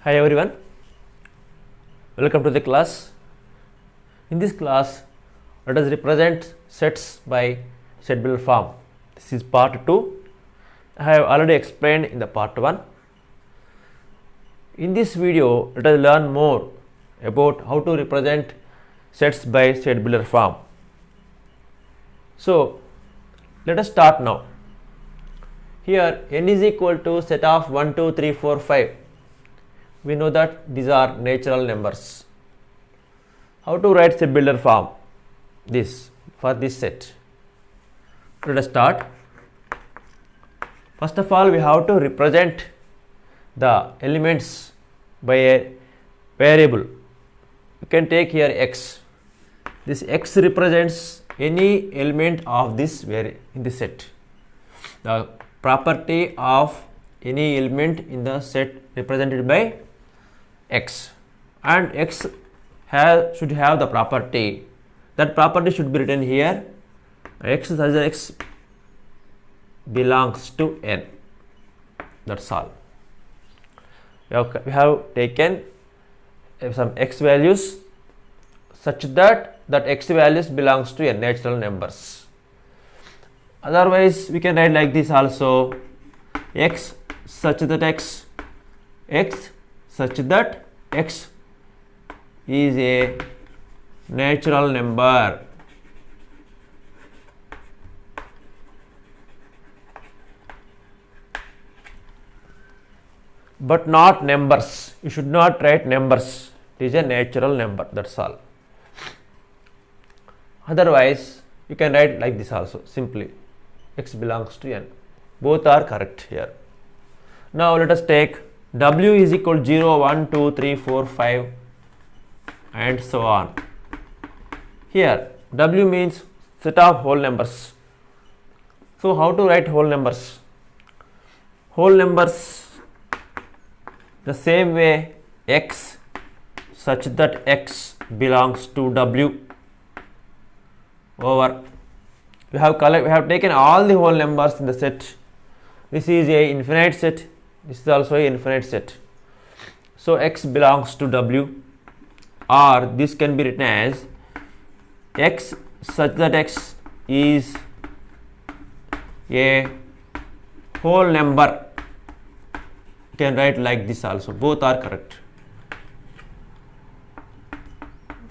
Hi everyone, welcome to the class. In this class, let us represent sets by set builder form. This is part 2. I have already explained in the part 1. In this video, let us learn more about how to represent sets by set builder form. So, let us start now. Here n is equal to set of 1, 2, 3, 4, 5. We know that these are natural numbers. How to write set builder form? This for this set. Let us start. First of all, we have to represent the elements by a variable. You can take here x. This x represents any element of this in the set. The property of any element in the set represented by x, and x should have the property. That property should be written here. X such that x belongs to n. That's all. We have taken some x values such that x values belongs to n, natural numbers. Otherwise, we can write like this also: x such that x such that x is a natural number. But not numbers. You should not write numbers. It is a natural number. That's all. Otherwise, you can write like this also, simply x belongs to n. Both are correct here. Now let us take w is equal to 0, 1, 2, 3, 4, 5 and so on. Here w means set of whole numbers. So how to write whole numbers? Whole numbers the same way: x such that x belongs to w over. We have taken all the whole numbers in the set. This is a infinite set. This is also a infinite set. So x belongs to w, or this can be written as x such that x is a whole number. You can write like this also. Both are correct.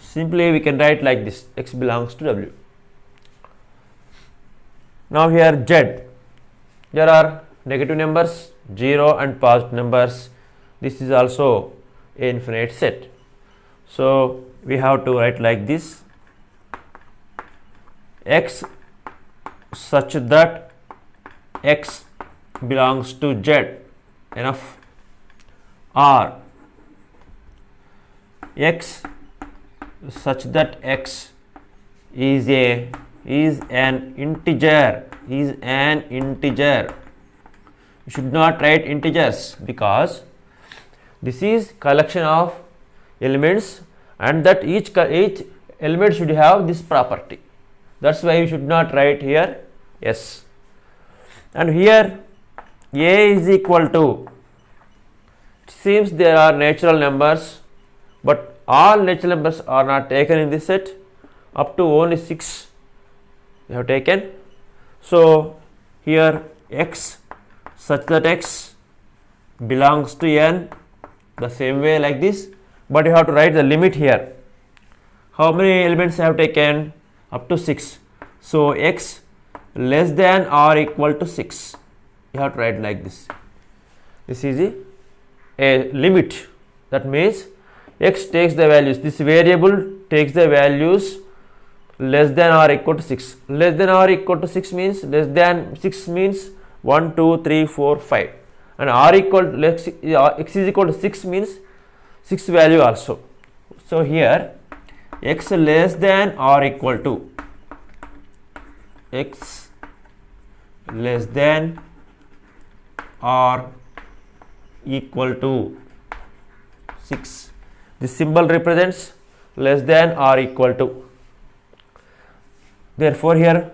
Simply we can write like this: x belongs to w. Now here z. There are negative numbers, 0 and positive numbers. This is also an infinite set. So we have to write like this: x such that x belongs to z. Enough. Or x such that x is an integer. You should not write integers, because this is collection of elements, and that each element should have this property. That's why you should not write here s. And here a is equal to, it seems there are natural numbers, but all natural numbers are not taken in this set. Up to only 6 we have taken. So here x such that x belongs to n, the same way like this, but you have to write the limit here. How many elements I have taken? Up to 6. So x less than or equal to 6. You have to write like this. This is a limit. That means x takes the values, this variable takes the values less than or equal to 6. Less than or equal to 6 means, less than 6 means 1, 2, 3, 4, 5, and r equal to x is equal to 6 means 6 value also. So here x less than or equal to, x less than or equal to 6. This symbol represents less than or equal to. Therefore here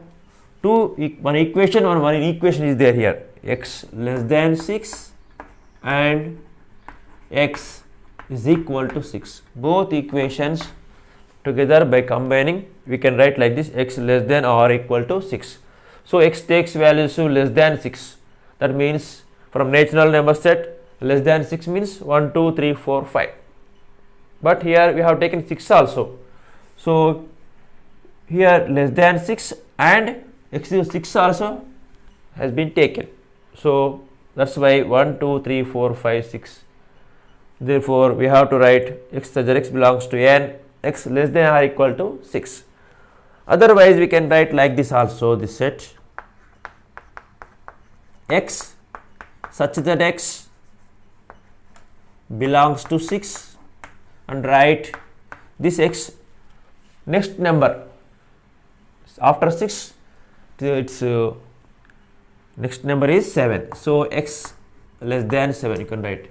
one equation is there here: x less than 6 and x is equal to 6. Both equations together by combining we can write like this: x less than or equal to 6. So x takes values to less than 6. That means from natural number set less than 6 means 1, 2, 3, 4, 5. But here we have taken 6 also. So here less than 6 and x is 6 also has been taken. So that's why 1, 2, 3, 4, 5, 6. Therefore we have to write x such that x belongs to n, x less than or equal to 6. Otherwise we can write like this also, this set x such that x belongs to 6 and write this x next number after 6, its next number is 7. So x less than 7 you can write.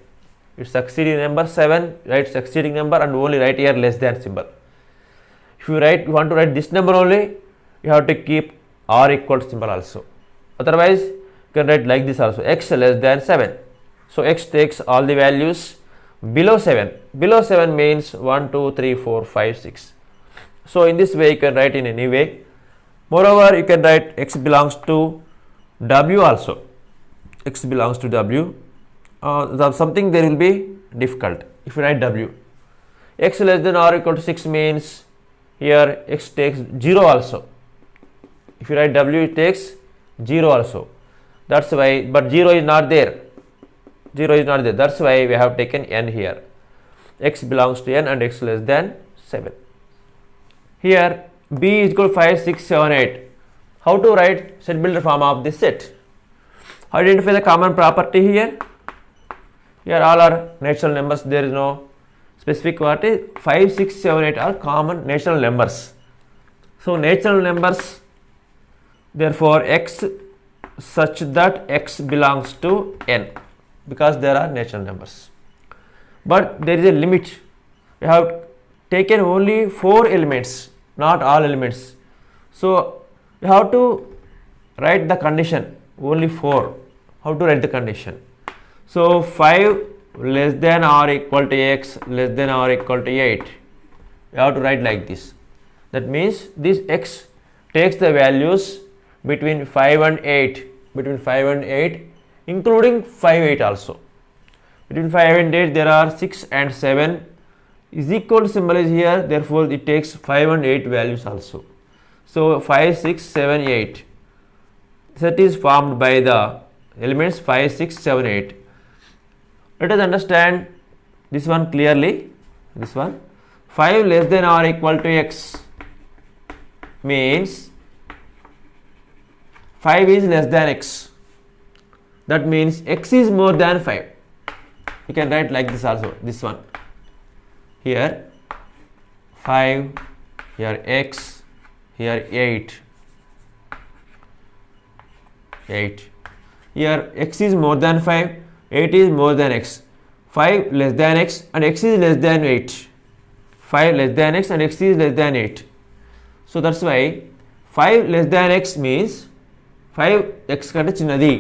Its succeeding number 7, write succeeding number and only write here less than symbol. If you want to write this number only, you have to keep or equal to symbol also. Otherwise you can write like this also, x less than 7. So x takes all the values below 7. Below 7 means 1, 2, 3, 4, 5, 6. So in this way you can write in any way. Moreover, you can write x belongs to w also. X belongs to w. Something there will be difficult if you write w. X less than or equal to 6 means here x takes 0 also. If you write w, it takes 0 also. That's why, but 0 is not there. 0 is not there. That's why we have taken n here. X belongs to n and x less than 7. Here b is equal to 5, 6, 7, 8. How to write set builder form of this set? Identify the common property here. Here all are natural numbers. There is no specific property. 5, 6, 7, 8 are common natural numbers. So natural numbers, therefore x such that x belongs to n, because there are natural numbers. But there is a limit. We have taken only 4 elements, not all elements. So you have to write the condition, only 4. How to write the condition? So 5 less than or equal to x less than or equal to 8. You have to write like this. That means this x takes the values between 5 and 8, between 5 and 8, including 5, 8 also. Between 5 and 8 there are 6 and 7 is equal to symbol is here, therefore it takes 5 and 8 values also. So 5, 6, 7, 8. Set is formed by the elements 5, 6, 7, 8. Let us understand this one clearly. This one 5 less than or equal to x means 5 is less than x. That means x is more than 5. You can write like this also, this one. Here 5, here x, here 8. Here x is more than 5, 8 is more than x. 5 less than x and x is less than 8. 5 less than x and x is less than 8. So that's why 5 less than x means 5 x కంటే చిన్నది.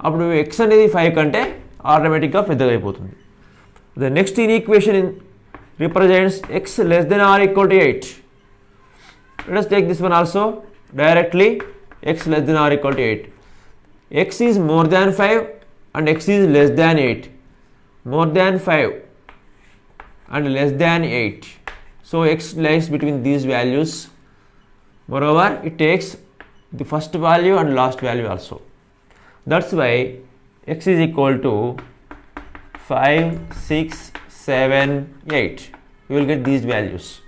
అప్పుడు x అనేది 5 కంటే ఆటోమేటిక్గా పెద్దగా అయిపోతుంది. The next equation represents x less than or equal to 8. Let us take this one also directly. X less than or equal to 8. X is more than 5 and x is less than 8. More than 5 and less than 8. So x lies between these values. Moreover, it takes the first value and last value also. That's why x is equal to 5, 6, 7, 8. You will get these values.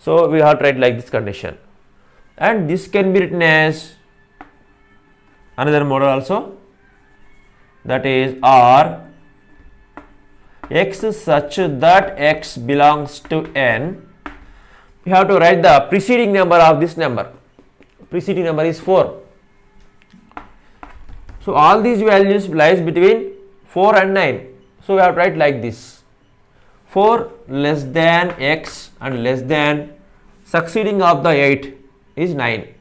So we have to write like this condition. And this can be written as another model also. That is or x such that x belongs to n. You have to write the preceding number of this number. Preceding number is 4. So all these values lies between 4 and 9. So we have to write like this. 4 less than x and less than succeeding of the 8 is 9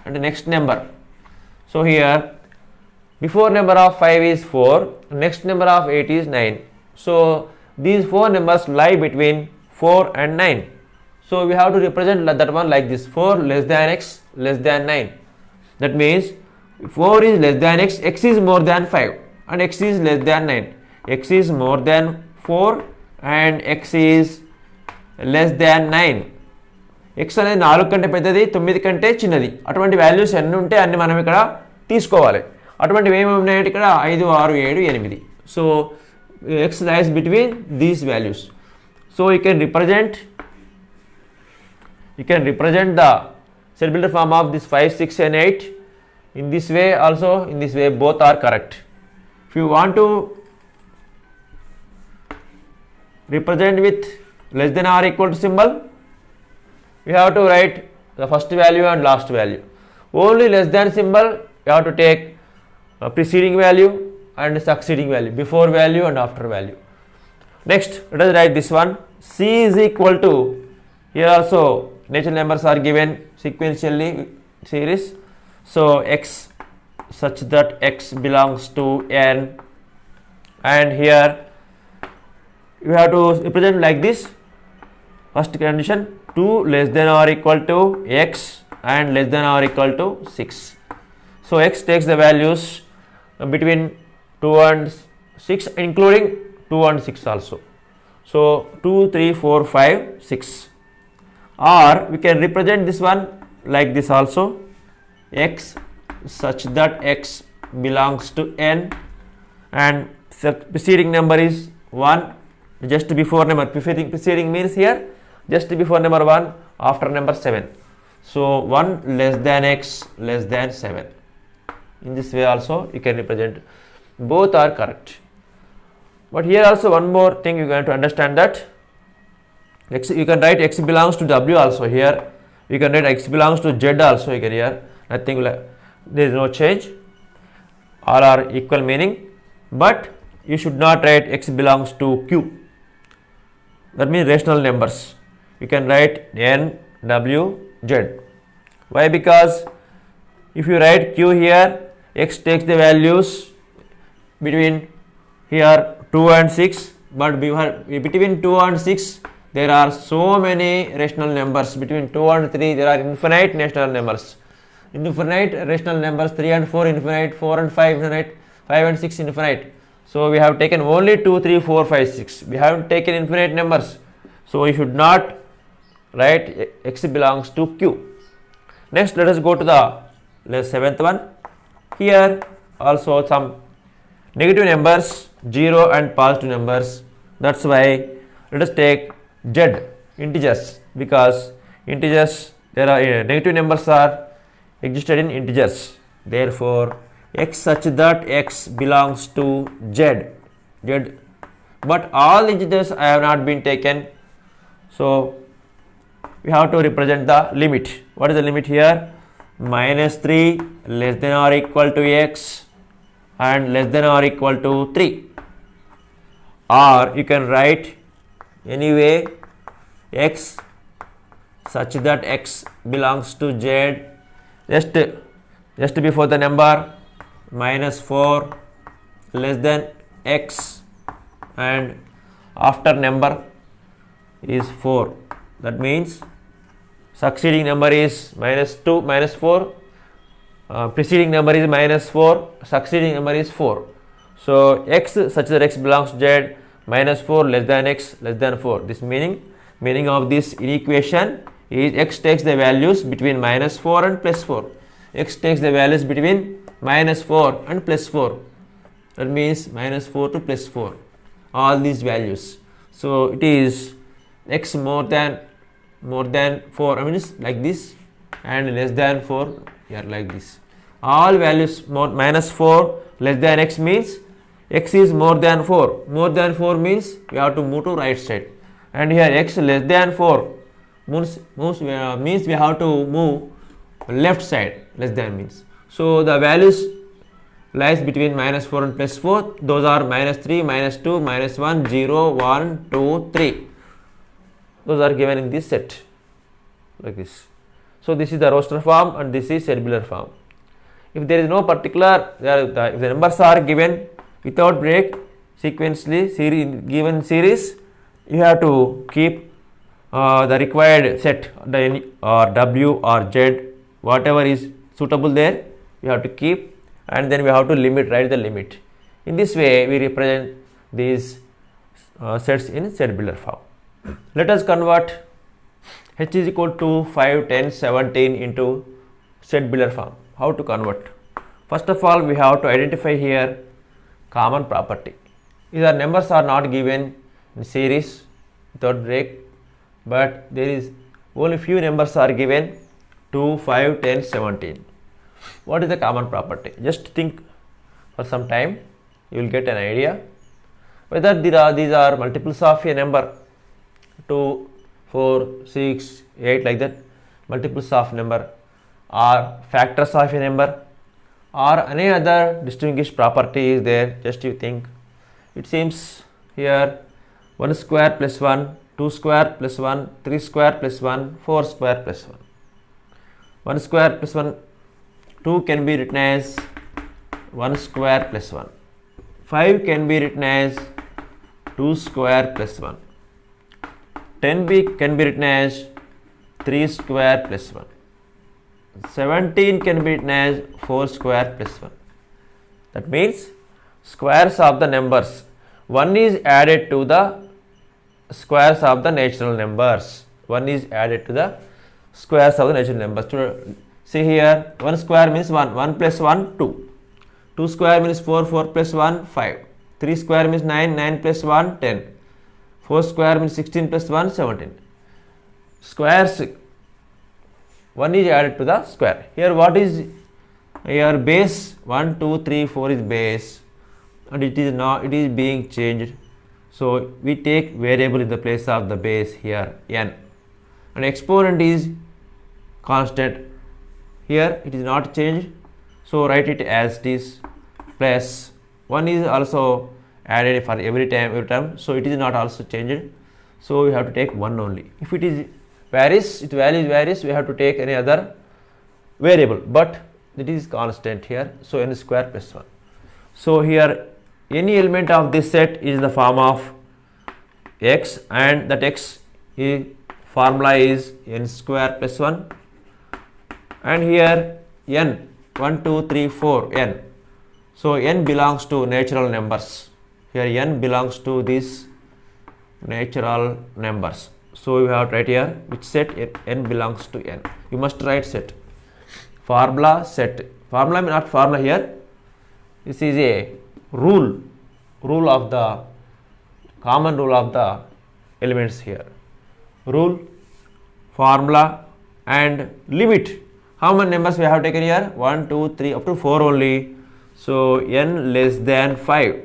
and the next number. So here before number of 5 is 4, next number of 8 is 9. So these four numbers lie between 4 and 9. So we have to represent that one like this: 4 less than x less than 9. That means 4 is less than x, x is more than 5, and x is less than 9. X is more than 4 and x is less than 9. x అనేది 4 కంటే పెద్దది, 9 కంటే చిన్నది. అటువంటి values ఎన్ని ఉంటే అన్ని మనం ఇక్కడ తీసుకోవాలి. అటువంటివి ఏమేమి ఉన్నాయంటే ఇక్కడ 5, 6, 7, 8. So x lies between these values. So you can represent the cell builder form of this 5, 6 and 8 in this way also, in this way, both are correct. If you want to represent with less than or equal to symbol, we have to write the first value and last value. Only less than symbol you have to take preceding value and succeeding value, before value and after value. Next, let us write this one. C is equal to, here also natural numbers are given sequentially series. So x such that x belongs to n, and here you have to represent like this. First condition, 2 less than or equal to x and less than or equal to 6. So x takes the values between 2 and 6, including 2 and 6 also. So 2, 3, 4, 5, 6. Or we can represent this one like this also: x such that x belongs to n, and the preceding number is 1, just before number. Preceding means here just before number 1, after number 7. So 1 less than x less than 7. In this way also you can represent. Both are correct. But here also one more thing you are going to understand, that x, you can write x belongs to w also here. You can write x belongs to z also here. Nothing, there is no change. All are equal meaning. But you should not write x belongs to q. That means rational numbers. You can write n, w, z. Why? Because if you write q here, x takes the values between here 2 and 6, but between 2 and 6 there are so many rational numbers. Between 2 and 3 there are infinite rational numbers. Infinite rational numbers, 3 and 4 infinite, 4 and 5 infinite, 5 and 6 infinite. So we have taken only 2, 3, 4, 5, 6. We haven't taken infinite numbers. So we should not write x belongs to q. Next, let us go to the seventh one. Here also some negative numbers, 0 and positive numbers. That's why let us take z, integers, because integers, there are negative numbers are existed in integers. Therefore x such that x belongs to z, but all integers have not been taken. So we have to represent the limit. What is the limit here? -3 less than or equal to x and less than or equal to 3. Or you can write anyway x such that x belongs to z, just before the number -4 less than x and after number is 4. That means succeeding number is -2, -4, preceding number is -4, succeeding number is 4. So x such that x belongs to z, -4 less than x less than 4. This meaning of this equation is x takes the values between -4 and +4. X takes the values between -4 and +4. That means -4 to +4, all these values. So it is x more than 4, I mean it's like this, and less than 4 here like this. All values -4 less than x means x is more than 4. More than 4 means we have to move to right side, and here x less than 4 means we have to move left side. Less than means, so the values lies between -4 and +4. Those are -3, -2, -1, 0, 1, 2, 3. Those are given in this set like this. So this is the roster form and this is cellular form. If there is no particular, if the numbers are given without break, sequentially given series, you have to keep the required set, the N or W or Z, whatever is suitable there, you have to keep, and then we have to write the limit. In this way, we represent these sets in set builder form. Let us convert H is equal to 5, 10, 17 into set builder form. How to convert? First of all, we have to identify here common property. Either numbers are not given in series without break, but there is only few numbers are given 2, 5, 10, 17. What is the common property? Just think for some time, you will get an idea whether these are multiples of a number 2, 4, 6, 8 like that, multiples of number, or factors of a number, or any other distinguished property is there. Just you think. It seems here 1 square plus 1, 2 square plus 1, 3 square plus 1, 4 square plus 1. 1 square plus 1, 2 can be written as 1 square plus 1. 5 can be written as 2 square plus 1. 10 can be written as 3 square plus 1. 17 can be written as 4 square plus 1. That means squares of the numbers. 1 is added to the squares of the natural numbers. 1 is added to the squares of the natural numbers. See here, 1 square means 1. 1 plus 1, 2. 2 square means 4. 4 plus 1, 5. 3 square means 9. 9 plus 1, 10. 4 square means 16 plus 1, 17. Squares, 1 is added to the square. Here what is your base? 1, 2, 3, 4 is base, and it is being changed. So we take variable in the place of the base here, n, and exponent is constant. Here it is not changed, so write it as it is, plus 1 is also added for every term, so it is not also changed, so we have to take 1 only. If it is varies, we have to take any other variable, but it is constant here, so n square plus 1. So here any element of this set is in the form of x, and that x formula is n square plus 1, and here n 1, 2, 3, 4 n. So n belongs to natural numbers. Here n belongs to these natural numbers. So you have to write here which set n belongs to n. You must write set. Formula set. Formula means not formula here. This is a rule of the common rule of the elements here. Rule, formula, and limit. How many numbers we have taken here? 1, 2, 3, up to 4 only. So n less than 5.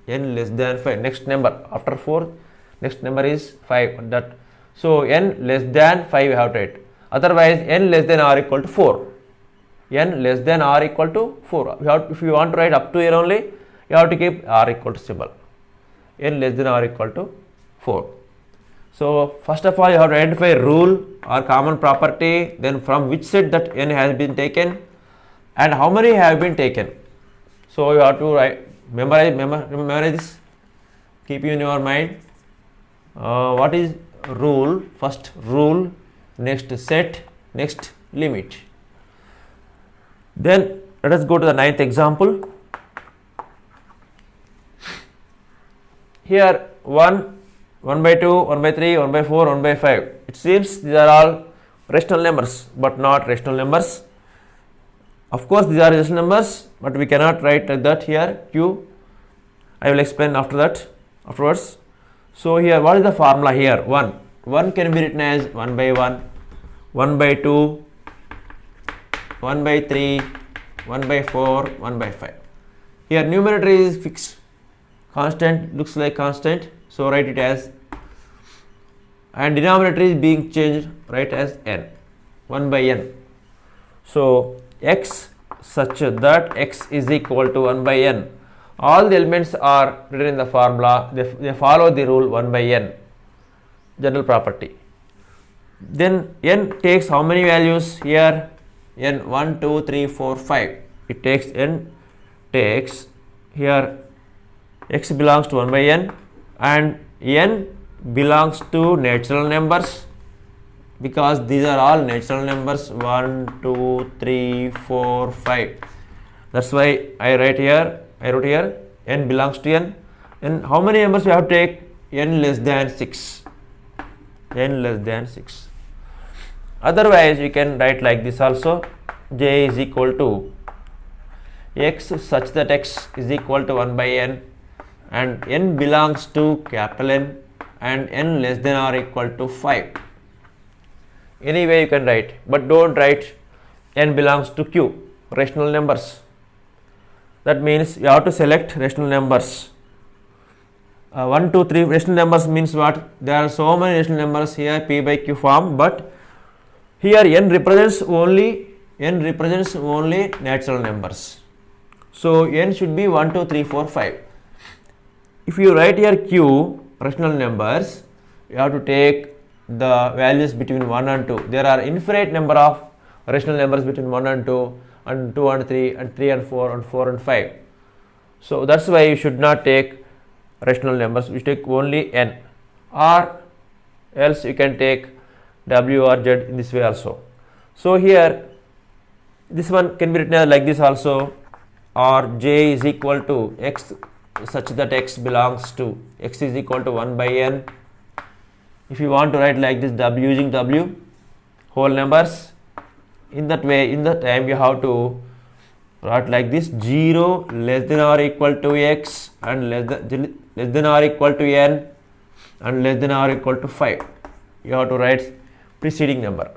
N less than 5. Next number after 4. Next number is 5. That so n less than 5 we have to write. Otherwise n less than or equal to 4. N less than or equal to 4. If you want to write up to here only, you have to keep r equal to symbol. N less than or equal to 4. So first of all, you have to identify rule or common property, then from which set that n has been taken and how many have been taken. So you have to memorize this, keep in your mind. What is rule? First rule, next set, next limit. Then let us go to the 9th example. Here 1, 1 by 2, 1 by 3, 1 by 4, 1 by 5. It seems these are all rational numbers, but not rational numbers. Of course, these are rational numbers, but we cannot write like that here. Q. I will explain afterwards. So here, what is the formula here? 1. 1 can be written as 1 by 1, 1 by 2, 1 by 3, 1 by 4, 1 by 5. Here numerator is fixed. Constant looks like constant, so write it as, and denominator is being changed, write as n, 1 by n. So x such that x is equal to 1 by n. All the elements are written in the formula, they follow the rule 1 by n, general property. Then n takes how many values here? N 1, 2, 3, 4, 5. It takes n takes here x belongs to 1 by n and n belongs to natural numbers, because these are all natural numbers 1 2 3 4 5. That's why I wrote here n belongs to n. And how many numbers we have to take? N less than 6. N less than 6. Otherwise we can write like this also. J is equal to x such that x is equal to 1 by n and n belongs to capital N and n less than or equal to 5. Anyway you can write, but don't write n belongs to Q, rational numbers. That means you have to select rational numbers. 1 2 3 rational numbers means what? There are so many rational numbers here, P by Q form, but here n represents only natural numbers. So n should be 1 2 3 4 5. If you write here Q rational numbers, you have to take the values between 1 and 2. There are infinite number of rational numbers between 1 and 2 and 2 and 3 and 3 and 4 and 4 and 5. So that's why you should not take rational numbers, you take only n, or else you can take W or Z in this way also. So here this one can be written as like this also, or J is equal to x such that x belongs to x is equal to 1 by n. If you want to write like this, W using W whole numbers, in that way, in that time you have to write like this: 0 less than or equal to x and less than or equal to n and less than or equal to 5. You have to write preceding number,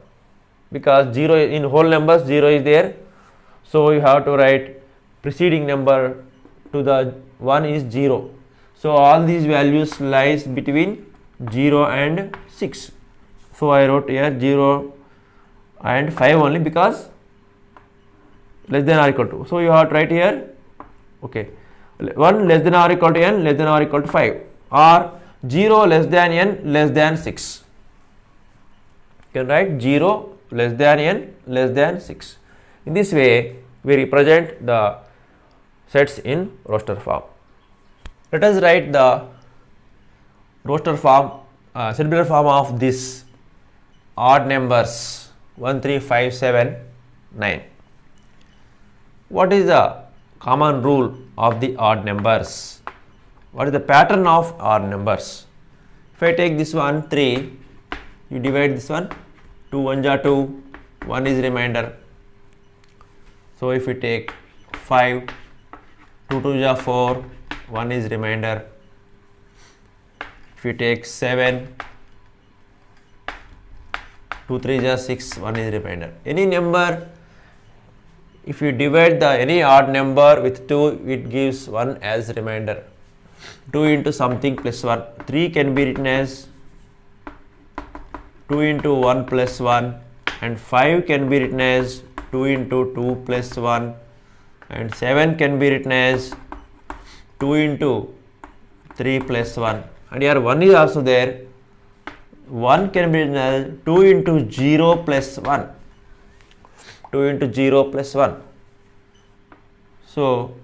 because 0 in whole numbers 0 is there, so you have to write preceding number to the 1 is 0. So all these values lies between 0 and 6. So I wrote here 0 and 5 only, because less than or equal to. So you have to write here, okay, 1 less than or equal to n less than or equal to 5, or 0 less than n less than 6. You can write 0 less than n less than 6. In this way we represent the sets in roster form. Let us write the roster form, cellular form of this odd numbers 1 3 5 7 9. What is the common rule of the odd numbers? What is the pattern of odd numbers? If I take this one 3, you divide this one, 2 1 ja 2, 1 is remainder. So if we take 5, 2 2 ja 4, 1 is remainder. If you take 7, 2 3 ja 6, 1 is remainder. Any number, if you divide the any odd number with 2, it gives 1 as remainder. 2 into something plus 1. 3 can be written as 2 into 1 plus 1, and 5 can be written as 2 into 2 plus 1, and 7 can be written as 2 into 3 plus 1, and here 1 is also there. 1 can be written as 2 into 0 plus 1, 2 into 0 plus 1. So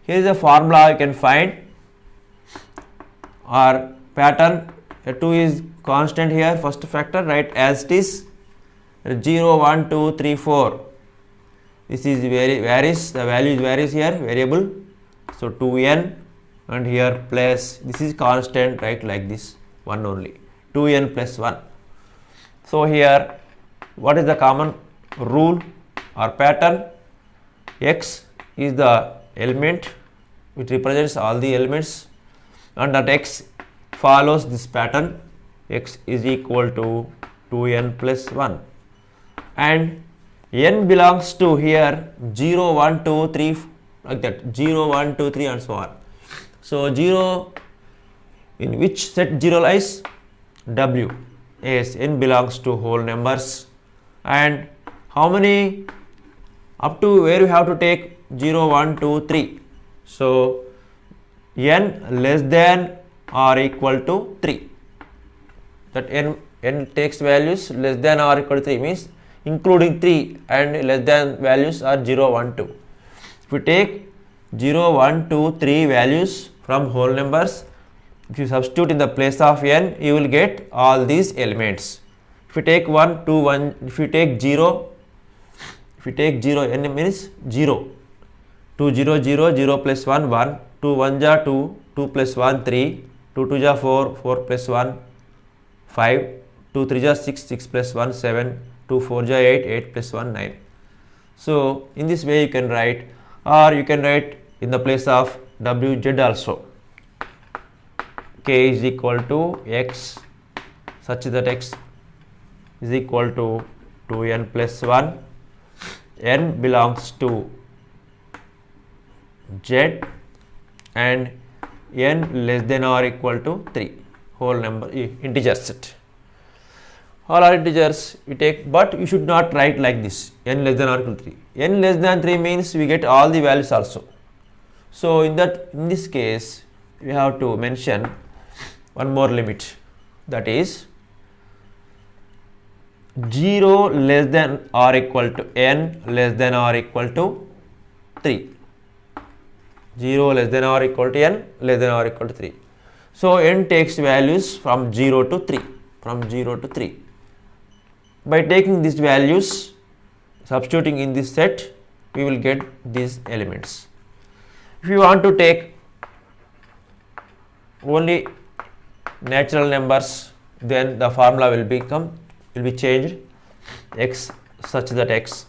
here is a formula you can find, or pattern. 2 is constant here, first factor, write as it is. 0 1 2 3 4, this is varies, the value varies here, variable, so 2n, and here plus this is constant, right, like this 1 only, 2n plus 1. So here what is the common rule or pattern? X is the element which represents all the elements, and that x follows this pattern. X is equal to 2n plus 1, and n belongs to here 0 1 2 3, like that, 0 1 2 3 and so on. So 0, in which set 0 lies? W. Yes, n belongs to whole numbers, and how many, up to where you have to take 0 1 2 3. So n less than or equal to 3, that n takes values less than or equal to 3, means including 3 and less than values are 0 1 2. If we take 0 1 2 3 values from whole numbers. If you substitute in the place of n, you will get all these elements. If you take 1, 2, 1, if you take 0, n means 0. 2, 0, 0, 0 plus 1, 1, 2, 1 ja 2, 2 plus 1, 3, 2, 2 ja 4, 4 plus 1, 5, 2, 3 ja 6, 6 plus 1, 7, 2, 4 ja 8, 8 plus 1, 9. So, in this way you can write, or you can write in the place of wz also. K is equal to x such that x is equal to 2n plus 1, n belongs to z and n less than or equal to 3, whole number integer set. All are integers you take, but you should not write like this, n less than or equal to 3. N less than 3 means we get all the values also. So in this case we have to mention one more limit, that is 0 less than or equal to n less than or equal to 3. 0 less than or equal to n less than or equal to 3. So n takes values from 0 to 3, from 0 to 3. By taking these values, substituting in this set, we will get these elements. If you want to take only natural numbers, then the formula will be changed, x such that x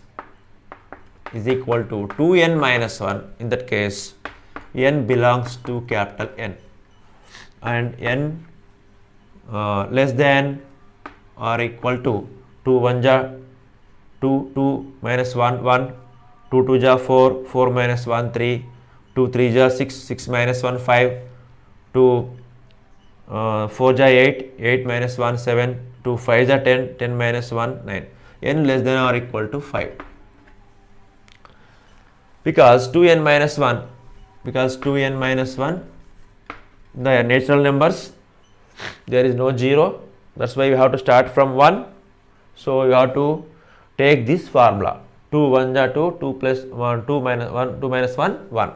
is equal to 2n minus 1. In that case, n belongs to capital N, and n less than or equal to 2 1 ja 2, 2 minus 1, 1, 2 2 ja 4, 4 minus 1, 3, 2 3 ja 6, 6 minus 1, 5, 2 4 ja 8, 8 minus 1, 7, 2 5 ja 10, 10 minus 1, 9. N less than or equal to 5. Because 2n minus 1, the natural numbers, there is no 0. That's why we have to start from 1. So you have to take this formula. 2 1 ja 2, 2 plus 1, 2 minus 1, 2 minus 1, 1.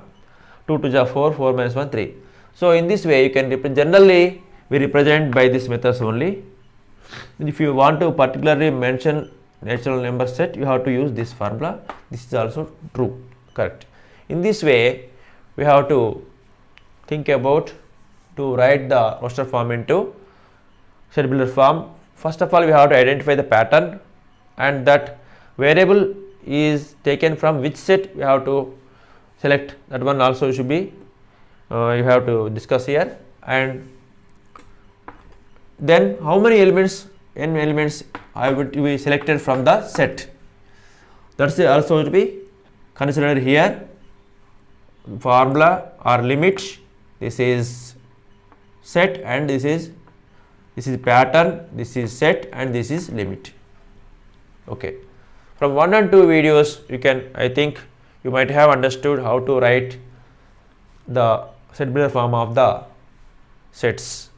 2 2 ja 4, 4 minus 1, 3. So in this way you can generally we represent by this methods only. If you want to particularly mention natural number set, you have to use this formula. This is also true, correct. In this way we have to think about to write the roster form into set builder form. First of all, we have to identify the pattern, and that variable is taken from which set we have to select. That one also should be you have to discuss here. And then how many elements, n elements would be selected from the set, that's also to be considered here. Formula or limit, this is set and this is pattern, this is set and this is limit. Okay, from 1 and 2 videos you can, I think you might have understood how to write the set builder form of the sets.